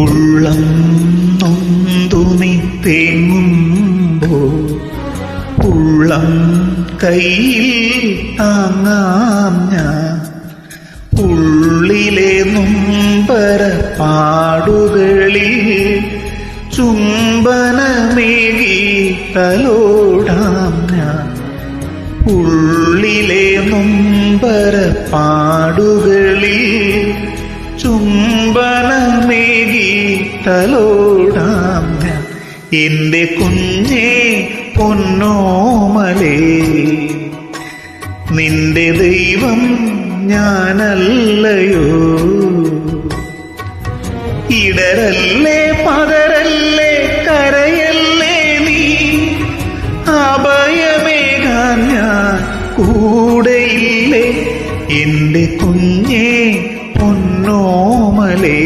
ഉള്ളം നൊന്തുനി തേങ്ങുമ്പോൾ ഉള്ളം കയ്യിൽ താങ്ങാം ഞാൻ. ഉള്ളിലെ നൊമ്പര പാടുകളിൽ ചുംബനമേകി തലോടാം ഞാൻ. ഉള്ളിലെ നൊമ്പര പാടുകളിൽ ചുംബനമേകി തലോടാം ഞാൻ. എന്റെ കുഞ്ഞേ പൊന്നോമലേ, നിന്റെ ദൈവം ഞാനല്ലയോ? ഇടരല്ലേ പതരല്ലേ കരയല്ലേ നീ, അഭയമേകാൻ ഞാൻ കൂടെയില്ലേ? എന്റെ കുഞ്ഞേ പൊന്നോമലേ.